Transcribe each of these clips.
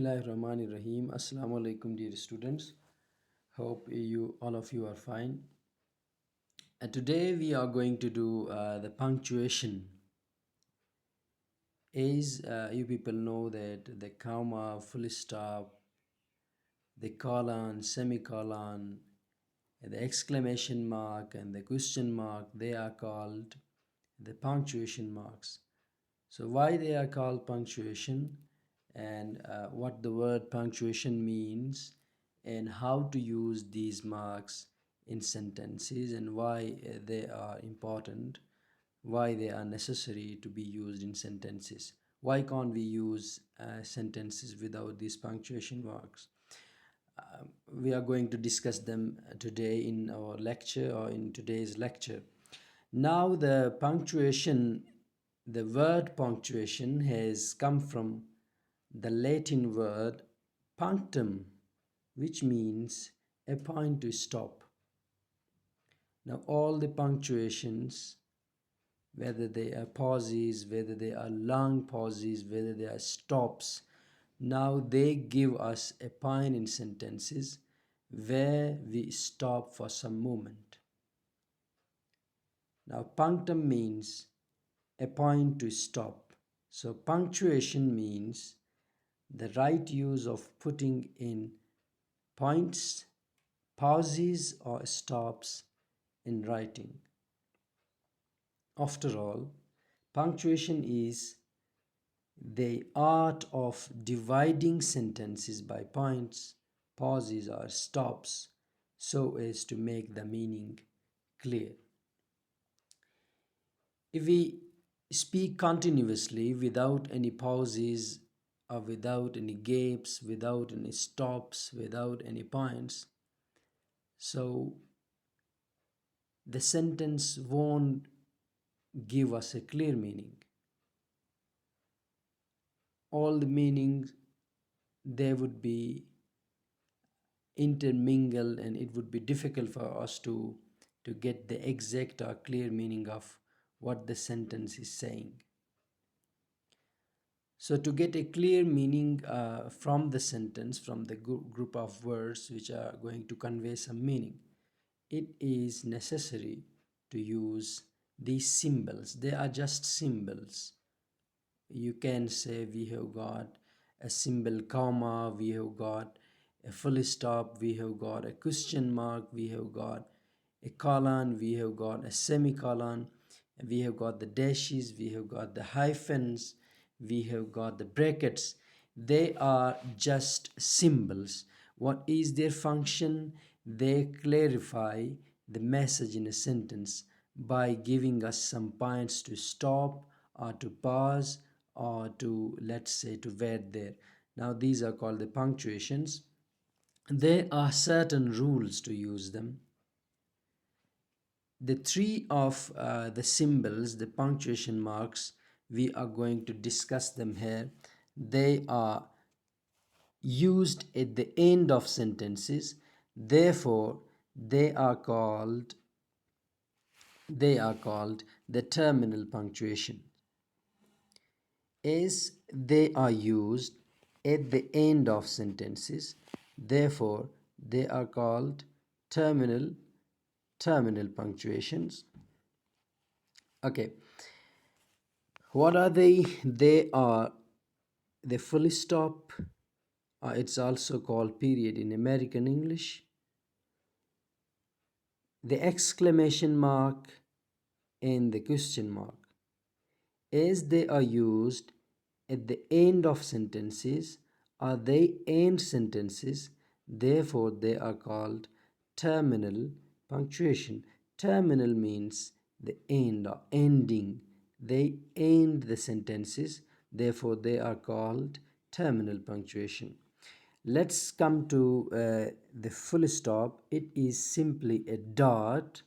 Bismillahirrahmanirrahim. Assalamu alaikum, dear students. Hope all of you are fine. Today we are going to do the punctuation. As you people know that the comma, full stop, the colon, semicolon, the exclamation mark, and the question mark, they are called the punctuation marks. So why they are called punctuation, and what the word punctuation means, and how to use these marks in sentences, and why they are important, why they are necessary to be used in sentences. Why can't we use sentences without these punctuation marks? We are going to discuss them today in our lecture, or in today's lecture. Now the word punctuation has come from the Latin word punctum, which means a point to stop. Now all the punctuations, whether they are pauses, whether they are long pauses, whether they are stops, now they give us a point in sentences where we stop for some moment. Now punctum means a point to stop. So punctuation means the right use of putting in points, pauses, or stops in writing. After all, punctuation is the art of dividing sentences by points, pauses, or stops so as to make the meaning clear. If we speak continuously without any pauses, or without any gaps, without any stops, without any points, so the sentence won't give us a clear meaning. All the meanings, they would be intermingled, and it would be difficult for us to get the exact or clear meaning of what the sentence is saying. So to get a clear meaning from the sentence, from the group of words which are going to convey some meaning, it is necessary to use these symbols. They are just symbols. You can say we have got a symbol comma, we have got a full stop, we have got a question mark, we have got a colon, we have got a semicolon, we have got the dashes, we have got the hyphens, we have got the brackets. They are just symbols. What is their function? They clarify the message in a sentence by giving us some points to stop, or to pause, or to, let's say, to wait there. Now these are called the punctuations. There are certain rules to use them. The three of the symbols, the punctuation marks, we are going to discuss them here. They are used at the end of sentences. Therefore, they are called the terminal punctuation, as they are used at the end of sentences. Therefore, they are called terminal punctuations. Okay, what are they? They are the full stop. It's also called period in American English. The exclamation mark and the question mark, as they are used at the end of sentences, or they end sentences. Therefore, they are called terminal punctuation. Terminal means the end or ending. They end the sentences. Therefore, they are called terminal punctuation. Let's come to the full stop. It is simply a dot.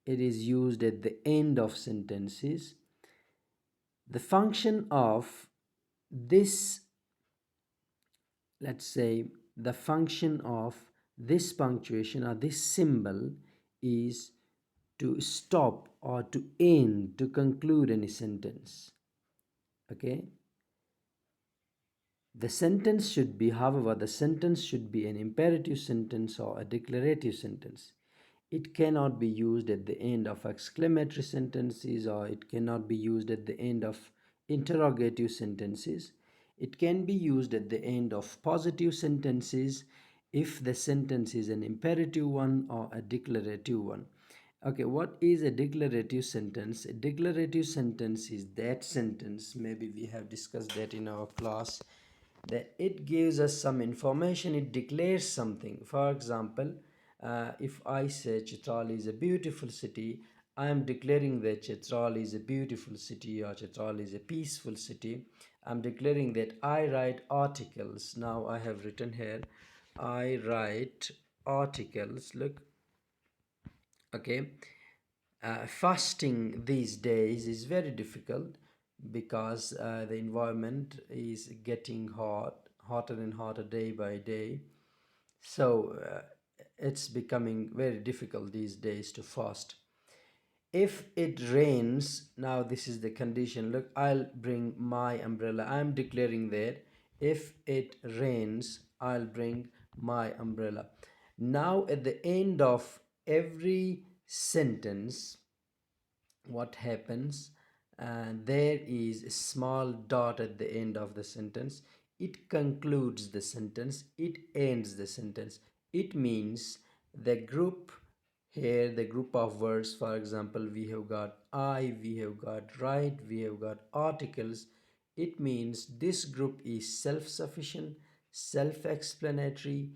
It is used at the end of sentences. The function of this, let's say, the function of this punctuation or this symbol is to stop or to end, to conclude any sentence. Okay, The sentence should be, however, the sentence should be an imperative sentence or a declarative sentence. It cannot be used at the end of exclamatory sentences, or it cannot be used at the end of interrogative sentences. It can be used at the end of positive sentences if the sentence is an imperative one or a declarative one. Okay, what is a declarative sentence? A declarative sentence is that sentence, maybe we have discussed that in our class, that it gives us some information, it declares something. For example, if I say Chitral is a beautiful city, I am declaring that Chitral is a beautiful city or Chitral is a peaceful city. I'm declaring that I write articles. Now I have written here, I write articles. Look, okay. Fasting these days is very difficult because the environment is getting hotter and hotter day by day. So it's becoming very difficult these days to fast. If it rains, now this is the condition. Look, I'll bring my umbrella. I'm declaring that if it rains, I'll bring my umbrella. Now, at the end of every sentence, what happens, there is a small dot at the end of the sentence. It concludes the sentence, it ends the sentence. It means the group here, the group of words, for example, we have got I, we have got write, we have got articles. It means this group is self-sufficient, self-explanatory.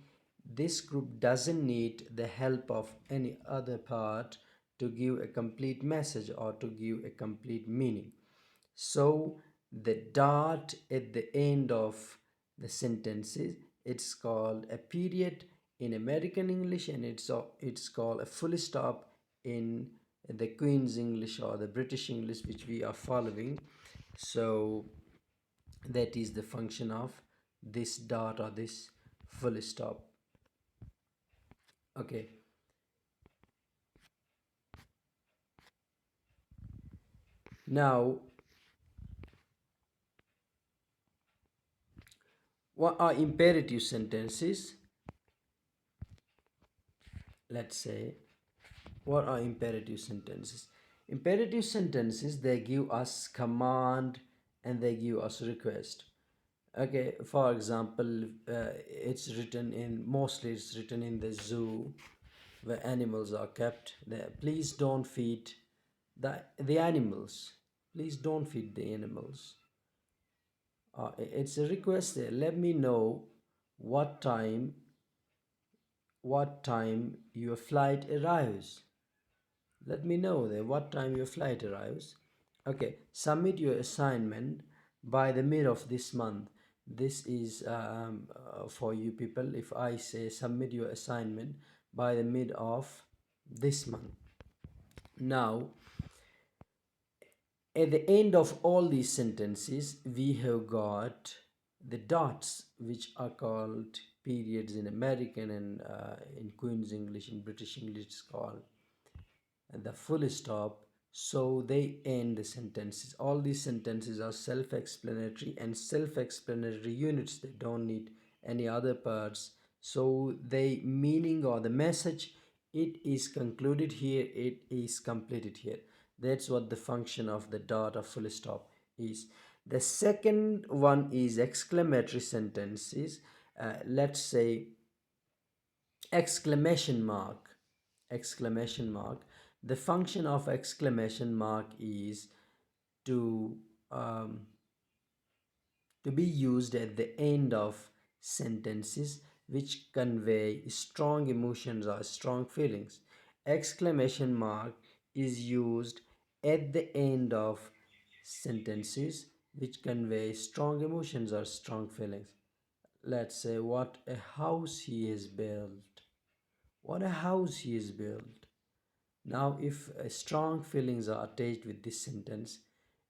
This group doesn't need the help of any other part to give a complete message or to give a complete meaning. So the dot at the end of the sentences, it's called a period in American English, and it's called a full stop in the Queen's English or the British English which we are following. So that is the function of this dot or this full stop. Okay. Now, what are imperative sentences? Let's say, what are imperative sentences? Imperative sentences, they give us command and they give us request. Okay, for example, it's written in, mostly it's written in the zoo where animals are kept there. Please don't feed the animals. Please don't feed the animals. It's a request there. Let me know what time your flight arrives. Let me know then what time your flight arrives. Okay, submit your assignment by the mid of this month. This is for you people. If I say submit your assignment by the mid of this month. Now, at the end of all these sentences, we have got the dots, which are called periods in American, and in Queen's English, in British English, it's called the full stop. So they end the sentences. All these sentences are self-explanatory, and self-explanatory units, they don't need any other parts. So the meaning or the message, it is concluded here, it is completed here. That's what the function of the dot or full stop is. The second one is exclamatory sentences. Let's say exclamation mark. Exclamation mark, the function of exclamation mark is to um, to be used at the end of sentences which convey strong emotions or strong feelings. Exclamation mark is used at the end of sentences which convey strong emotions or strong feelings. Let's say, what a house he has built. What a house he has built. Now, if strong feelings are attached with this sentence,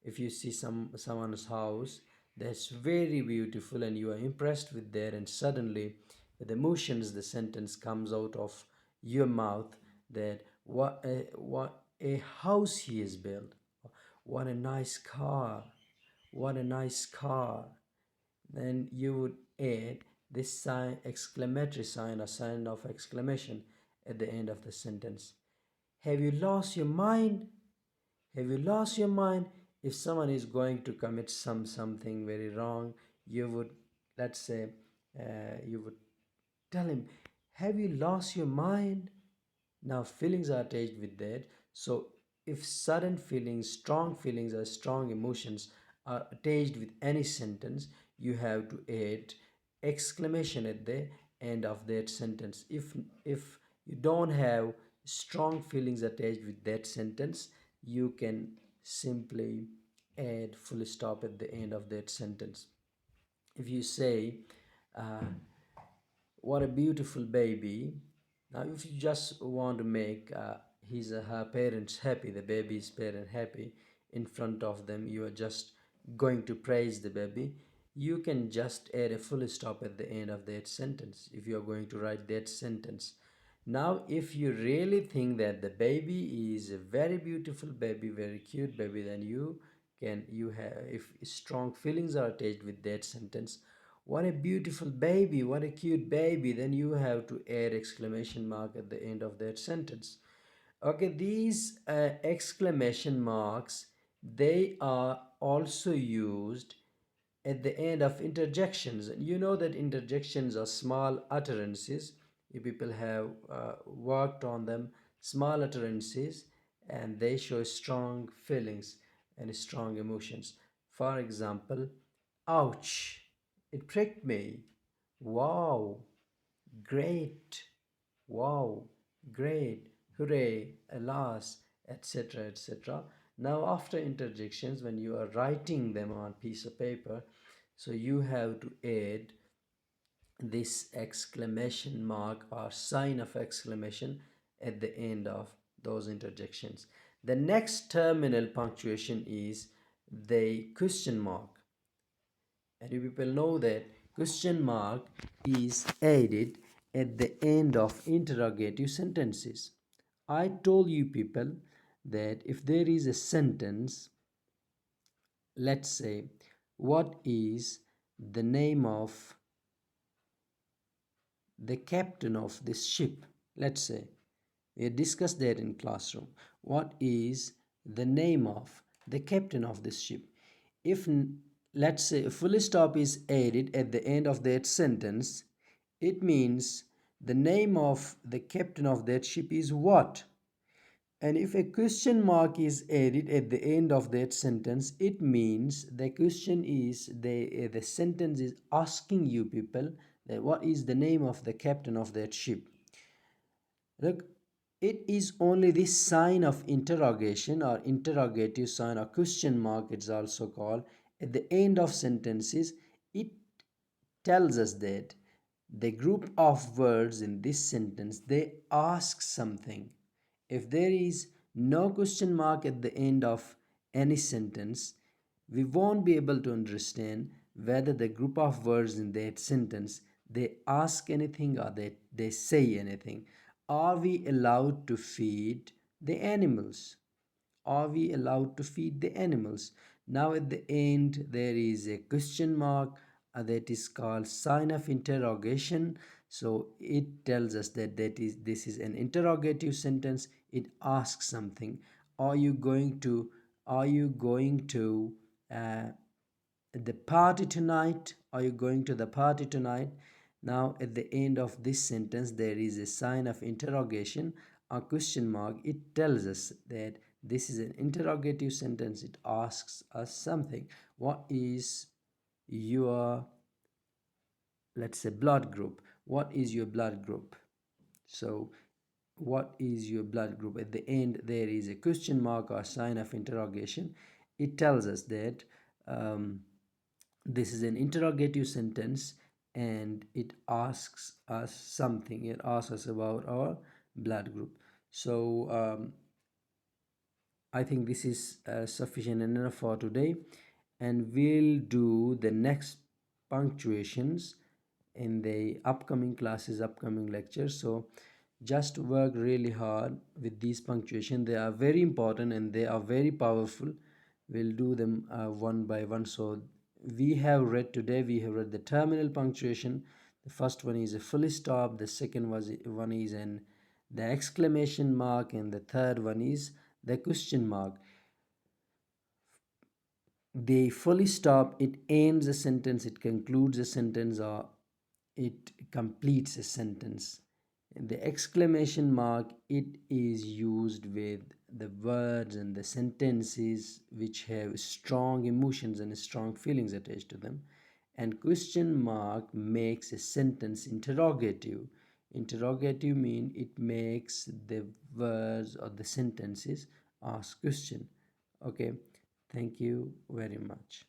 if you see someone's house that's very beautiful and you are impressed with that, and suddenly with emotions the sentence comes out of your mouth that what a house he has built, what a nice car, what a nice car. then you would add this sign, exclamatory sign or sign of exclamation at the end of the sentence. Have you lost your mind? Have you lost your mind? If someone is going to commit something very wrong, you would, let's say, you would tell him, have you lost your mind? Now, feelings are attached with that. So, if sudden feelings, strong feelings, or strong emotions are attached with any sentence, you have to add exclamation at the end of that sentence. If you don't have strong feelings attached with that sentence, you can simply add full stop at the end of that sentence. If you say, uh, what a beautiful baby. Now, if you just want to make his or her parents happy, the baby's parent happy in front of them, you are just going to praise the baby. You can just add a full stop at the end of that sentence if you are going to write that sentence. Now, if you really think that the baby is a very beautiful baby, very cute baby, then you have, if strong feelings are attached with that sentence, what a beautiful baby, what a cute baby, then you have to add exclamation mark at the end of that sentence. Okay, these exclamation marks, they are also used at the end of interjections. You know that interjections are small utterances. You people have worked on them, small utterances, and they show strong feelings and strong emotions. For example, ouch, it pricked me. Wow, great. Wow, great, hooray, alas, etc. etc. Now, after interjections, when you are writing them on piece of paper, so you have to add this exclamation mark or sign of exclamation at the end of those interjections. The next terminal punctuation is the question mark. And you people know that question mark is added at the end of interrogative sentences. I told you people that if there is a sentence, let's say, what is the name of the captain of this ship? Let's say, we discussed that in classroom. What is the name of the captain of this ship? If, let's say, a full stop is added at the end of that sentence, it means the name of the captain of that ship is what? And if a question mark is added at the end of that sentence, it means the question is the sentence is asking you people that what is the name of the captain of that ship. Look, it is only this sign of interrogation or interrogative sign or question mark, it's also called, at the end of sentences. It tells us that the group of words in this sentence, they ask something. If there is no question mark at the end of any sentence, we won't be able to understand whether the group of words in that sentence, they ask anything or they say anything. Are we allowed to feed the animals? Are we allowed to feed the animals? Now at the end there is a question mark that is called sign of interrogation. So it tells us that this is an interrogative sentence. It asks something. Are you going to uh, the party tonight? Are you going to the party tonight? Now, at the end of this sentence, there is a sign of interrogation, a question mark. It tells us that this is an interrogative sentence. It asks us something. What is your, let's say, blood group? What is your blood group? So, what is your blood group? At the end, there is a question mark or sign of interrogation. It tells us that this is an interrogative sentence and it asks us something. It asks us about our blood group. So I think this is sufficient enough for today, and we'll do the next punctuations in the upcoming classes, upcoming lectures. So just work really hard with these punctuation. They are very important and they are very powerful. We'll do them one by one, so we have read the terminal punctuation. The first one is a full stop, the second one is an the exclamation mark, and the third one is the question mark. The fully stop, it ends a sentence, it concludes a sentence, or it completes a sentence. The exclamation mark, it is used with the words and the sentences which have strong emotions and strong feelings attached to them. And question mark makes a sentence interrogative. Interrogative means it makes the words or the sentences ask question. Okay, thank you very much.